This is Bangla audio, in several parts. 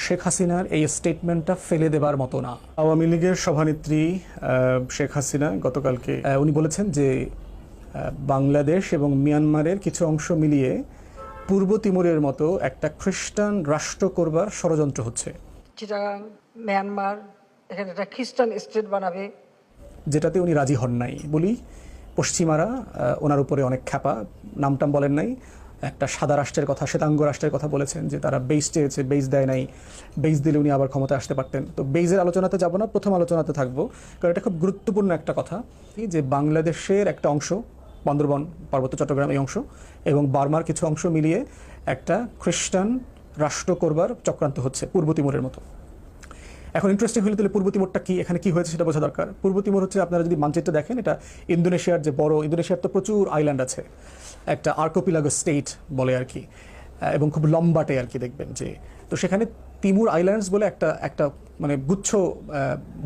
শেখ হাসিনার এই স্টেটমেন্টটা ফেলে দেবার মতো না। আওয়ামী লীগের সভানেত্রী শেখ হাসিনা গতকালকে উনি বলেছেন যে বাংলাদেশ এবং মিয়ানমারের কিছু অংশ মিলিয়ে পূর্ব তিমুরের মতো একটা খ্রিস্টান রাষ্ট্র করবার ষড়যন্ত্র হচ্ছে। চিটাগাং, মিয়ানমার, এখানে একটা খ্রিস্টান স্টেট বানাবে, যেটাতে উনি রাজি হন নাই বলি পশ্চিমারা ওনার উপরে অনেক খ্যাপা, নামটাম বলেন নাই, একটা সাদা রাষ্ট্রের কথা, শ্বেতাঙ্গ রাষ্ট্রের কথা বলেছেন যে তারা বেইস চেয়েছে, বেইস দেয় নাই, বেইস দিলে উনি আবার ক্ষমতায় আসতে পারতেন। তো বেইসের আলোচনাতে যাব না, প্রথম আলোচনাতে থাকবো, কারণ এটা খুব গুরুত্বপূর্ণ একটা কথা যে বাংলাদেশের একটা অংশ, বান্দরবন, পার্বত্য চট্টগ্রাম এই অংশ এবং বার্মার কিছু অংশ মিলিয়ে একটা খ্রিস্টান রাষ্ট্র করবার চক্রান্ত হচ্ছে পূর্ব তিমুরের মতো। এখন ইন্টারেস্টিং হলে তাহলে পূর্ব তিমুরটা কি, এখানে কি হয়েছে সেটা বোঝা দরকার। পূর্ব তিমুর হচ্ছে, আপনারা যদি মানচিত্র দেখেন, এটা ইন্দোনেশিয়ার যে বড়, ইন্দোনেশিয়ার তো প্রচুর আইল্যান্ড আছে, একটা আর্কোপিলাগো স্টেট বলে আর কি, এবং খুব লম্বাটে আর কি দেখবেন যে, তো সেখানে তিমুর আইল্যান্ডস বলে একটা একটা মানে গুচ্ছ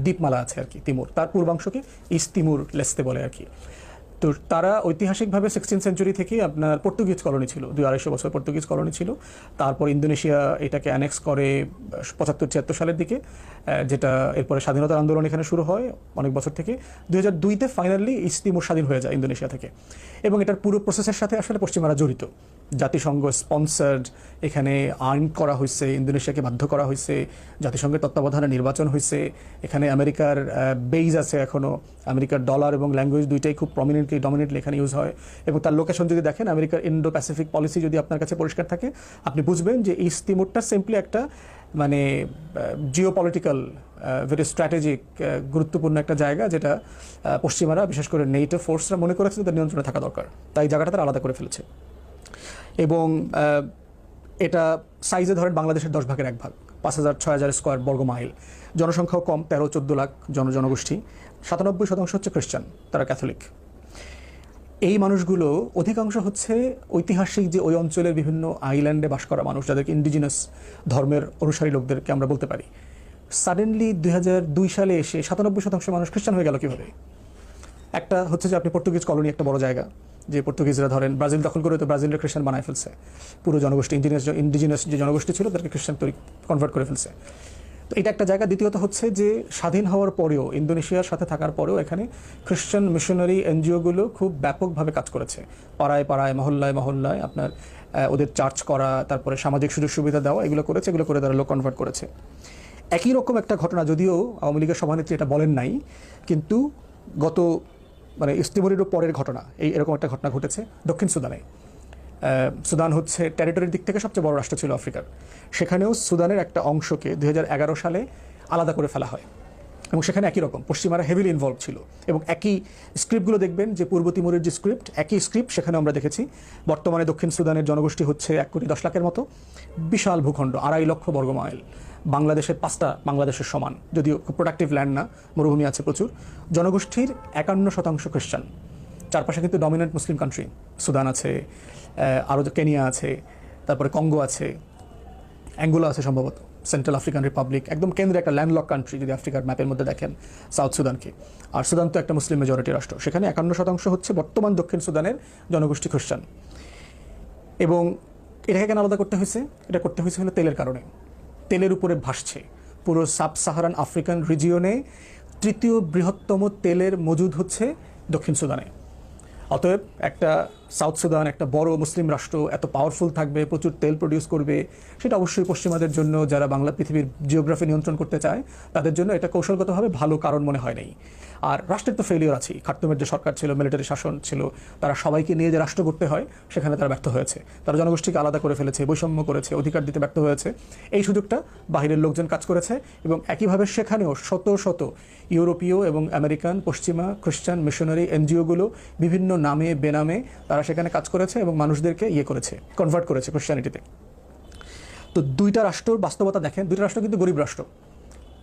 দ্বীপমালা আছে আর কি তিমুর, তার পূর্বাংশকে ইস্ট তিমুর লেস্তে বলে আর কি। তো তারা ঐতিহাসিকভাবে 16th সেঞ্চুরি থেকে আপনার পর্তুগিজ কলোনি ছিল, 200-250 বছর পর্তুগিজ কলোনি ছিল। তারপর ইন্দোনেশিয়া এটাকে অ্যানেক্স করে 75-76 সালের দিকে, যেটা এরপরে স্বাধীনতার আন্দোলন এখানে শুরু হয় অনেক বছর থেকে। 2002-তে ফাইনালি ইস্ট তিমুর স্বাধীন হয়ে যায় ইন্দোনেশিয়া থেকে, এবং এটার পুরো প্রসেসের সাথে আসলে পশ্চিমারা জড়িত। জাতিসংঘ স্পন্সার্ড এখানে আইন করা হয়েছে, ইন্দোনেশিয়াকে বাধ্য করা হয়েছে, জাতিসংঘের তত্ত্বাবধানে নির্বাচন হয়েছে, এখানে আমেরিকার বেইজ আছে এখনও, আমেরিকার ডলার এবং ল্যাঙ্গুয়েজ দুইটাই খুব ডমিনেন্টলি এখানে ইউজ হয়। এবং তার লোকেশন যদি দেখেন, আমেরিকার ইন্ডো প্যাসিফিক পলিসি যদি আপনার কাছে পরিষ্কার থাকে, আপনি বুঝবেন যে ইস্ট তিমুরটা সিম্পলি একটা মানে জিওপলিটিক্যাল ভেরি স্ট্র্যাটেজিক গুরুত্বপূর্ণ একটা জায়গা, যেটা পশ্চিমারা বিশেষ করে নেটো ফোর্সরা মনে করেছে তাদের নিয়ন্ত্রণে থাকা দরকার, তাই জায়গাটা তারা আলাদা করে ফেলেছে। এবং এটা সাইজে ধরেন বাংলাদেশের 10 ভাগের 1 ভাগ, 5000-6000 স্কোয়ার বর্গ মাইল, জনসংখ্যাও কম, 13-14 লাখ জনগোষ্ঠী, 97% হচ্ছে খ্রিস্টান, তারা ক্যাথলিক। এই মানুষগুলো অধিকাংশ হচ্ছে ঐতিহাসিক যে ওই অঞ্চলের বিভিন্ন আইল্যান্ডে বাস করা মানুষ, যাদেরকে ইন্ডিজিনাস ধর্মের অনুসারী লোকদেরকে আমরা বলতে পারি। সাডেনলি 2002 সালে এসে 97% মানুষ খ্রিস্টান হয়ে গেল কীভাবে? একটা হচ্ছে যে আপনি পর্তুগিজ কলোনি, একটা বড় জায়গা, যে পর্তুগিজরা ধরেন ব্রাজিল দখল করে তো ব্রাজিলের খ্রিস্টান বানায় ফেলছে, পুরো জনগোষ্ঠী ইন্ডিজিনাস যে জনগোষ্ঠী ছিল তাদেরকে খ্রিস্টান কনভার্ট করে ফেলছে। তো এটা একটা জায়গা। দ্বিতীয়ত হচ্ছে যে স্বাধীন হওয়ার পরেও, ইন্দোনেশিয়ার সাথে থাকার পরেও এখানে খ্রিস্টান মিশনারি এনজিওগুলো খুব ব্যাপকভাবে কাজ করেছে, পাড়ায় পাড়ায়, মহল্লায় মহল্লায় আপনার ওদের চার্চ করা, তারপরে সামাজিক সুযোগ সুবিধা দেওয়া, এগুলো করেছে, এগুলো করে তারা লোক কনভার্ট করেছে। একই রকম একটা ঘটনা, যদিও আওয়ামী লীগের সভানেত্রী এটা বলেন নাই, কিন্তু গত মানে ইস্ট তিমুরেরও পরের ঘটনা, এরকম একটা ঘটনা ঘটেছে দক্ষিণ সুদানে। সুদান হচ্ছে টেরিটরির দিক থেকে সবচেয়ে বড় রাষ্ট্র ছিল আফ্রিকার। সেখানেও সুদানের একটা অংশকে 2011 সালে আলাদা করে ফেলা হয়, এবং সেখানে একই রকম পশ্চিমারা হেভিলি ইনভলভ ছিল, এবং একই স্ক্রিপ্টগুলো দেখবেন যে পূর্ব তিমুরের যে স্ক্রিপ্ট, একই স্ক্রিপ্ট সেখানে আমরা দেখেছি। বর্তমানে দক্ষিণ সুদানের জনগোষ্ঠী হচ্ছে 1,10,00,000-এর মতো, বিশাল ভূখণ্ড, 2.5 লক্ষ বর্গমাইল, বাংলাদেশের 5টা বাংলাদেশের সমান, যদিও খুব প্রোডাক্টিভ ল্যান্ড না, মরুভূমি আছে প্রচুর। জনগোষ্ঠীর 51% খ্রিস্টান। চারপাশে কিন্তু ডমিনেন্ট মুসলিম কান্ট্রি, সুদান আছে, আরও কেনিয়া আছে, তারপরে কঙ্গো আছে, অ্যাঙ্গোলা আছে সম্ভবত, সেন্ট্রাল আফ্রিকান রিপাবলিক, একদম কেন্দ্রে একটা ল্যান্ডলক কান্ট্রি যদি আফ্রিকার ম্যাপের মধ্যে দেখেন সাউথ সুদানকে। আর সুদান তো একটা মুসলিম মেজরিটি রাষ্ট্র, সেখানে 51% হচ্ছে বর্তমান দক্ষিণ সুদানের জনগোষ্ঠী খ্রিস্টান। এবং এটাকে কেন আলাদা করতে হয়েছে? এটা করতে হয়েছে হলো তেলের কারণে। তেলের উপরে ভাসছে পুরো সাব সাহারান আফ্রিকান রিজিয়নে, তৃতীয় বৃহত্তম তেলের মজুদ হচ্ছে দক্ষিণ সুদানে। অতএব একটা সাউথ সুদান, একটা বড় মুসলিম রাষ্ট্র, এত পাওয়ারফুল থাকবে, প্রচুর তেল প্রডিউস করবে, সেটা অবশ্যই পশ্চিমাদের জন্য, যারা বাংলা পৃথিবীর জিওগ্রাফি নিয়ন্ত্রণ করতে চায়, তাদের জন্য এটা কৌশলগতভাবে ভালো কারণ মনে হয় নাই। আর রাষ্ট্রের তো ফেলিওর আছে, খার্তুমের যে সরকার ছিল, মিলিটারি শাসন ছিল, তারা সবাইকে নিয়ে যে রাষ্ট্র করতে হয় সেখানে তারা ব্যর্থ হয়েছে। তারা জনগোষ্ঠীকে আলাদা করে ফেলেছে, বৈষম্য করেছে, অধিকার দিতে ব্যর্থ হয়েছে। এই সুযোগটা বাহিরের লোকজন কাজ করেছে, এবং একইভাবে সেখানেও শত শত ইউরোপীয় এবং আমেরিকান, পশ্চিমা খ্রিস্টান মিশনারি এনজিওগুলো বিভিন্ন নামে বেনামে তারা সেখানে কাজ করেছে এবং মানুষদেরকে করেছে, কনভার্ট করেছে খ্রিস্টানিটিতে। তো দুইটা রাষ্ট্রর বাস্তবতা দেখেন, দুইটা রাষ্ট্র কিন্তু গরিব রাষ্ট্র,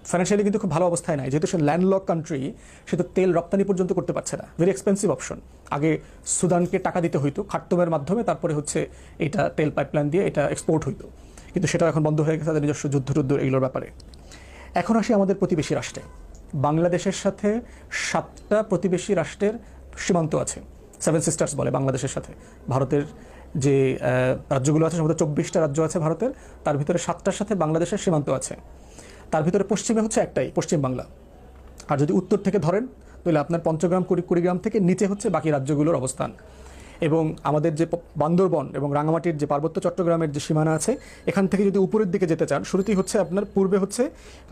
ফাইন্যান্সিয়ালি কিন্তু খুব ভালো অবস্থায় নাই, যেহেতু সে ল্যান্ডলক কান্ট্রি, সে তো তেল রপ্তানি পর্যন্ত করতে পারছে না, ভেরি এক্সপেন্সিভ অপশন। আগে সুদানকে টাকা দিতে হইতো খার্তুমের মাধ্যমে, তারপরে হচ্ছে এটা তেল পাইপলাইন দিয়ে এটা এক্সপোর্ট হইতো, কিন্তু সেটা এখন বন্ধ হয়ে গেছে তাদের নিজস্ব যুদ্ধ এগুলোর ব্যাপারে। এখন আসি আমাদের প্রতিবেশী রাষ্ট্রে। বাংলাদেশের সাথে 7টা প্রতিবেশী রাষ্ট্রের সীমান্ত আছে, 7 সিস্টার্স বলে বাংলাদেশের সাথে। ভারতের যে রাজ্যগুলো আছে, সম্ভবত 24টা রাজ্য আছে ভারতের, তার ভিতরে 7টার সাথে বাংলাদেশের সীমান্ত আছে। তার ভিতরে পশ্চিমে হচ্ছে একটাই, পশ্চিম বাংলা। আর যদি উত্তর থেকে ধরেন তাহলে আপনার পঞ্চগ্রাম, কুড়িগ্রাম থেকে নিচে হচ্ছে বাকি রাজ্যগুলোর অবস্থান। এবং আমাদের যে বান্দরবন এবং রাঙামাটির যে পার্বত্য চট্টগ্রামের যে সীমানা আছে, এখান থেকে যদি উপরের দিকে যেতে চান, শুরুতেই হচ্ছে আপনার পূর্বে হচ্ছে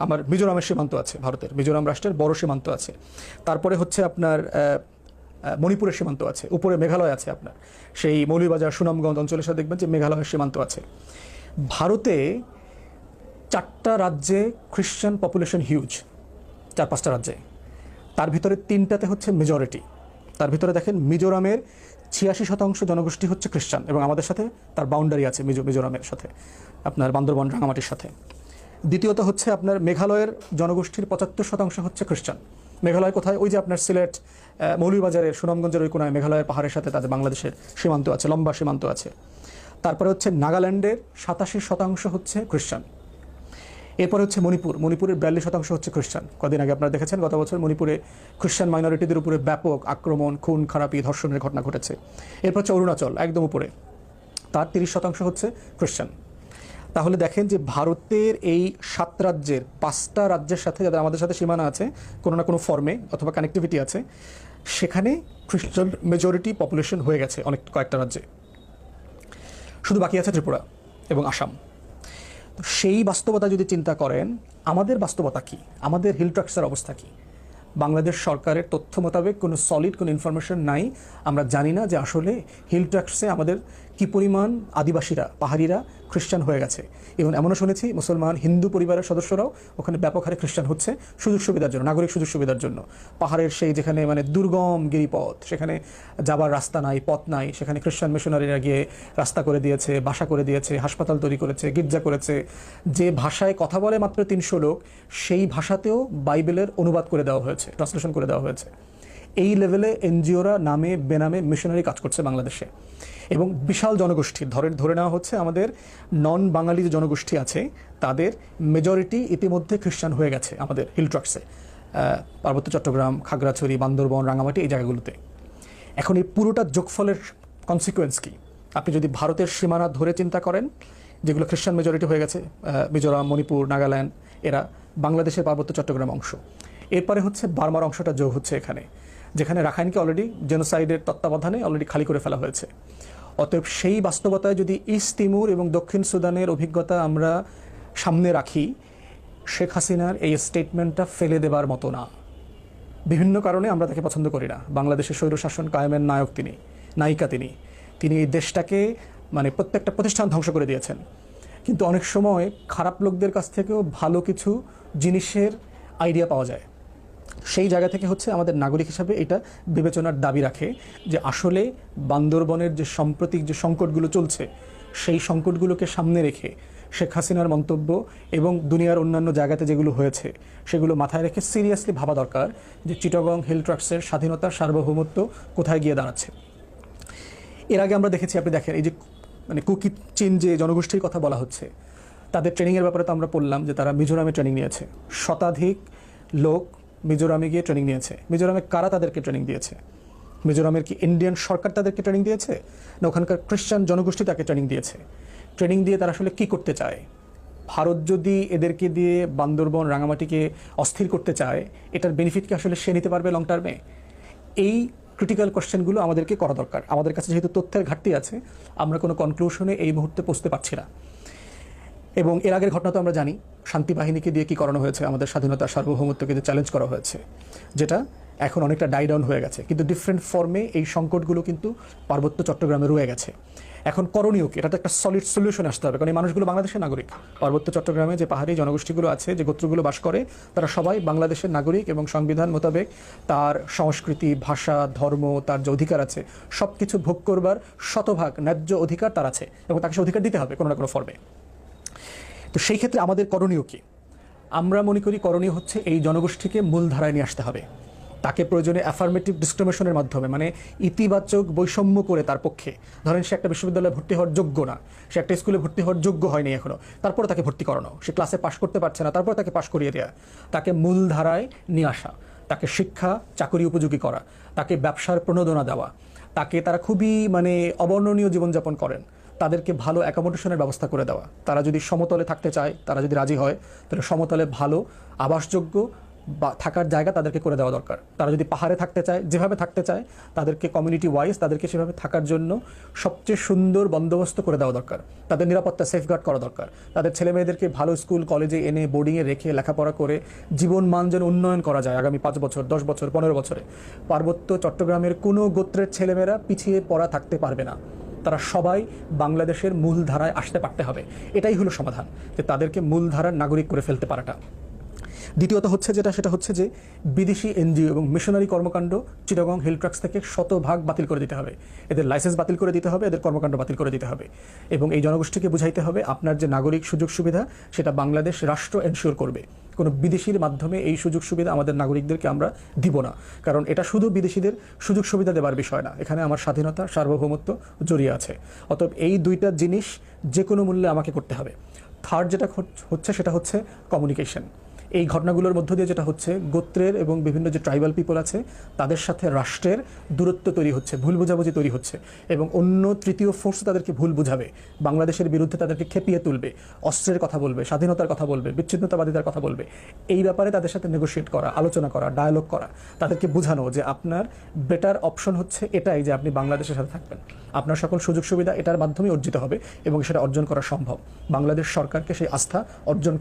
আমার মিজোরামের সীমান্ত আছে, ভারতের মিজোরাম রাষ্ট্রের বড় সীমান্ত আছে। তারপরে হচ্ছে আপনার মণিপুরের সীমান্ত আছে, উপরে মেঘালয় আছে আপনার, সেই মৌলভীবাজার সুনামগঞ্জ অঞ্চলের সাথে দেখবেন যে মেঘালয়ের সীমান্ত আছে। ভারতে 4টা রাজ্যে খ্রিশ্চান পপুলেশন হিউজ, 4-5টা রাজ্যে, তার ভিতরে 3টাতে হচ্ছে মেজরিটি। তার ভিতরে দেখেন মিজোরামের 86% জনগোষ্ঠী হচ্ছে খ্রিস্টান, এবং আমাদের সাথে তার বাউন্ডারি আছে মিজোরামের সাথে, আপনার বান্দরবন রাঙামাটির সাথে। দ্বিতীয়ত হচ্ছে আপনার মেঘালয়ের জনগোষ্ঠীর 75% হচ্ছে খ্রিস্টান। মেঘালয় কোথায়? ওই যে আপনার সিলেট, মৌলভীবাজারের সুনামগঞ্জের ওই কোনায় মেঘালয়ের পাহাড়ের সাথে তাদের বাংলাদেশের সীমান্ত আছে, লম্বা সীমান্ত আছে। তারপরে হচ্ছে নাগাল্যান্ডের 87% হচ্ছে খ্রিস্টান। এরপরে হচ্ছে মণিপুরের 42% হচ্ছে খ্রিস্টান। কদিন আগে আপনারা দেখেছেন, গত বছর মণিপুরে খ্রিস্টান মাইনরিটিদের উপরে ব্যাপক আক্রমণ, খুন খারাপি, ধর্ষণের ঘটনা ঘটেছে। এরপর হচ্ছে অরুণাচল, একদম উপরে, তার 30% হচ্ছে খ্রিস্টান। তাহলে দেখেন যে ভারতের এই 7 রাজ্যের 5টা রাজ্যের সাথে, যাদের আমাদের সাথে সীমানা আছে কোনো না কোনো ফর্মে অথবা কানেক্টিভিটি আছে, সেখানে খ্রিস্টান মেজরিটি পপুলেশন হয়ে গেছে কয়েকটা রাজ্যে। শুধু বাকি আছে ত্রিপুরা এবং আসাম। সেই বাস্তবতা যদি চিন্তা করেন, আমাদের বাস্তবতা কি, আমাদের হিল ট্রাক্সের অবস্থা কি? বাংলাদেশ সরকারের তথ্য মোতাবেক কোনো সলিড কোনো ইনফরমেশন নাই। আমরা জানি না যে আসলে হিল ট্রাক্সে আমাদের কি পরিমাণ আদিবাসীরা, পাহাড়িরা খ্রিস্টান হয়ে গেছে। এবং এমনও শুনেছি মুসলমান হিন্দু পরিবারের সদস্যরাও ওখানে ব্যাপক হারে খ্রিস্টান হচ্ছে সুযোগ সুবিধার জন্য, নাগরিক সুযোগ সুবিধার জন্য। পাহাড়ের সেই যেখানে মানে দুর্গম গিরিপথ, সেখানে যাবার রাস্তা নাই, পথ নাই, সেখানে খ্রিস্টান মিশনারিরা গিয়ে রাস্তা করে দিয়েছে, বাসা করে দিয়েছে, হাসপাতাল তৈরি করেছে, গির্জা করেছে। যে ভাষায় কথা বলে মাত্র 300 লোক, সেই ভাষাতেও বাইবেলের অনুবাদ করে দেওয়া হয়েছে, ট্রান্সলেশন করে দেওয়া হয়েছে। এই লেভেলে এনজিওরা নামে বেনামে মিশনারি কাজ করছে বাংলাদেশে। এবং বিশাল জনগোষ্ঠী ধরে নেওয়া হচ্ছে আমাদের নন বাঙালি যে জনগোষ্ঠী আছে, তাদের মেজরিটি ইতিমধ্যে খ্রিস্টান হয়ে গেছে আমাদের হিল ট্রাক্সে, পার্বত্য চট্টগ্রাম, খাগড়াছড়ি, বান্দরবন, রাঙামাটি, এই জায়গাগুলোতে। এখন এই পুরোটা যোগফলের কনসিকুয়েন্স কি? আপনি যদি ভারতের সীমানা ধরে চিন্তা করেন, যেগুলো খ্রিস্টান মেজরিটি হয়ে গেছে, মিজোরাম, মণিপুর, নাগাল্যান্ড, এরা বাংলাদেশের পার্বত্য চট্টগ্রাম অংশ। এরপরে হচ্ছে বার্মার অংশটা যোগ হচ্ছে এখানে, যেখানে রাখাইনকে অলরেডি জেনোসাইডের তত্ত্বাবধানে অলরেডি খালি করে ফেলা হয়েছে। অতএব সেই বাস্তবতায় যদি ইস্ট তিমুর এবং দক্ষিণ সুদানের অভিজ্ঞতা আমরা সামনে রাখি, শেখ হাসিনার এই স্টেটমেন্টটা ফেলে দেবার মতো না। বিভিন্ন কারণে আমরা তাকে পছন্দ করি না। বাংলাদেশের স্বৈরশাসন কায়েমের নায়ক তিনি, নায়িকা তিনি এই দেশটাকে মানে প্রত্যেকটা প্রতিষ্ঠান ধ্বংস করে দিয়েছেন। কিন্তু অনেক সময় খারাপ লোকদের কাছ থেকেও ভালো কিছু জিনিসের আইডিয়া পাওয়া যায়। সেই জায়গা থেকে হচ্ছে আমাদের নাগরিক হিসাবে এটা বিবেচনার দাবি রাখে যে আসলে বান্দরবনের যে সাম্প্রতিক যে সংকটগুলো চলছে, সেই সংকটগুলোকে সামনে রেখে শেখ হাসিনার মন্তব্য এবং দুনিয়ার অন্যান্য জায়গাতে যেগুলো হয়েছে সেগুলো মাথায় রেখে সিরিয়াসলি ভাবা দরকার যে চিটাগং হিল ট্রাক্সের স্বাধীনতা, সার্বভৌমত্ব কোথায় গিয়ে দাঁড়াচ্ছে। এর আগে আমরা দেখেছি, আপনি দেখেন এই যে মানে কুকি চিন যে জনগোষ্ঠীর কথা বলা হচ্ছে, তাদের ট্রেনিংয়ের ব্যাপারে তো আমরা পড়লাম যে তারা মিজোরামে ট্রেনিং নিয়েছে। শতাধিক লোক মিজোরামে গিয়ে ট্রেনিং নিয়েছে। মিজোরামে কারা তাদেরকে ট্রেনিং দিয়েছে? মিজোরামের কি ইন্ডিয়ান সরকার তাদেরকে ট্রেনিং দিয়েছে, না ওখানকার খ্রিস্টান জনগোষ্ঠী তাকে ট্রেনিং দিয়েছে? ট্রেনিং দিয়ে তারা আসলে কী করতে চায়? ভারত যদি এদেরকে দিয়ে বান্দরবন, রাঙামাটিকে অস্থির করতে চায়, এটার বেনিফিট কি আসলে সে নিতে পারবে লং টার্মে? এই ক্রিটিক্যাল কোশ্চেনগুলো আমাদেরকে করা দরকার। আমাদের কাছে যেহেতু তথ্যের ঘাটতি আছে, আমরা কোনো কনক্লুশনে এই মুহূর্তে পৌঁছতে পারছি না। এবং এর আগের ঘটনা তো আমরা জানি, শান্তি বাহিনীকে দিয়ে কী করানো হয়েছে, আমাদের স্বাধীনতা, সার্বভৌমত্বকে যে চ্যালেঞ্জ করা হয়েছে, যেটা এখন অনেকটা ডাউন হয়ে গেছে। কিন্তু ডিফারেন্ট ফর্মে এই সংকটগুলো কিন্তু পার্বত্য চট্টগ্রামে রয়ে গেছে। এখন করণীয় কি? এটা তো একটা সলিড সলিউশন আসতে হবে, কারণ এই মানুষগুলো বাংলাদেশের নাগরিক। পার্বত্য চট্টগ্রামে যে পাহাড়ি জনগোষ্ঠীগুলো আছে, যে গোত্রগুলো বাস করে, তারা সবাই বাংলাদেশের নাগরিক এবং সংবিধান মোতাবেক তার সংস্কৃতি, ভাষা, ধর্ম, তার যে অধিকার আছে, সব কিছু ভোগ করবার শতভাগ ন্যায্য অধিকার তার আছে, এবং তাকে সে অধিকার দিতে হবে কোনো না কোনো ফর্মে। তো সেই ক্ষেত্রে আমাদের করণীয় কি? আমরা মনে করি করণীয় হচ্ছে এই জনগোষ্ঠীকে মূলধারায় নিয়ে আসতে হবে। তাকে প্রয়োজনে অ্যাফার্মেটিভ ডিসক্রিমিনেশনের মাধ্যমে, মানে ইতিবাচক বৈষম্য করে তার পক্ষে, ধরেন সে একটা বিশ্ববিদ্যালয়ে ভর্তি হওয়ার যোগ্য না, সে একটা স্কুলে ভর্তি হওয়ার যোগ্য হয়নি এখনও, তারপরে তাকে ভর্তি করানো, সে ক্লাসে পাশ করতে পারছে না, তারপর তাকে পাশ করিয়ে দেওয়া, তাকে মূলধারায় নিয়ে আসা, তাকে শিক্ষা চাকরি উপযোগী করা, তাকে ব্যবসার প্রণোদনা দেওয়া, তাকে তারা খুবই মানে অবর্ণনীয় জীবনযাপন করেন, তাদেরকে ভালো অ্যাকোমোডেশনের ব্যবস্থা করে দেওয়া। তারা যদি সমতলে থাকতে চায়, তারা যদি রাজি হয়, তাহলে সমতলে ভালো আবাসযোগ্য বা থাকার জায়গা তাদেরকে করে দেওয়া দরকার। তারা যদি পাহাড়ে থাকতে চায়, যেভাবে থাকতে চায়, তাদেরকে কমিউনিটি ওয়াইজ তাদেরকে সেভাবে থাকার জন্য সবচেয়ে সুন্দর বন্দোবস্ত করে দেওয়া দরকার। তাদের নিরাপত্তা সেফগার্ড করা দরকার। তাদের ছেলে মেয়েদেরকে ভালো স্কুল কলেজে এনে বোর্ডিংয়ে রেখে লেখাপড়া করে জীবন মান যেন উন্নয়ন করা যায় আগামী 5 বছর, 10 বছর, 15 বছরে। পার্বত্য চট্টগ্রামের কোনো গোত্রের ছেলেমেয়েরা পিছিয়ে পড়া থাকতে পারবে না। তারা সবাই বাংলাদেশের মূলধারায় আসতে পারতে হবে। এটাই হলো সমাধান, যে তাদেরকে মূলধারার নাগরিক করে ফেলতে পারাটা। দ্বিতীয়ত হচ্ছে সেটা হচ্ছে যে বিদেশি এনজিও এবং মিশনারি কর্মকাণ্ড চিটাগং হিল ট্রাক্স থেকে শতভাগ বাতিল করে দিতে হবে। এদের লাইসেন্স বাতিল করে দিতে হবে, এদের কর্মকাণ্ড বাতিল করে দিতে হবে। এবং এই জনগোষ্ঠীকে বুঝাইতে হবে আপনার যে নাগরিক সুযোগ সুবিধা সেটা বাংলাদেশ রাষ্ট্র এনশিওর করবে। কোনো বিদেশির মাধ্যমে এই সুযোগ সুবিধা আমাদের নাগরিকদেরকে আমরা দিব না। কারণ এটা শুধু বিদেশিদের সুযোগ সুবিধা দেওয়ার বিষয় না, এখানে আমার স্বাধীনতা, সার্বভৌমত্ব জড়িয়ে আছে। অতএব এই দুইটা জিনিস যে কোনো মূল্যে আমাকে করতে হবে। থার্ড যেটা হচ্ছে সেটা হচ্ছে কমিউনিকেশন। এই ঘটনাগুলোর মধ্য দিয়ে যেটা হচ্ছে, গোত্রের এবং বিভিন্ন যে ট্রাইবাল পিপল আছে তাদের সাথে রাষ্ট্রের দূরত্ব তৈরি হচ্ছে, ভুল বোঝাবুঝি তৈরি হচ্ছে, এবং অন্য তৃতীয় ফোর্স তাদেরকে ভুল বুঝাবে, বাংলাদেশের বিরুদ্ধে তাদেরকে খেপিয়ে তুলবে, অস্ত্রের কথা বলবে, স্বাধীনতার কথা বলবে, বিচ্ছিন্নতাবাদিতার কথা বলবে। এই ব্যাপারে তাদের সাথে নেগোশিয়েট করা, আলোচনা করা, ডায়ালগ করা, তাদেরকে বোঝানো যে আপনার বেটার অপশন হচ্ছে এটাই, যে আপনি বাংলাদেশের সাথে থাকবেন, আপনার সকল সুযোগ সুবিধা এটার মাধ্যমে অর্জিত হবে এবং সেটা অর্জন করা সম্ভব। বাংলাদেশ সরকারকে সেই আস্থা অর্জন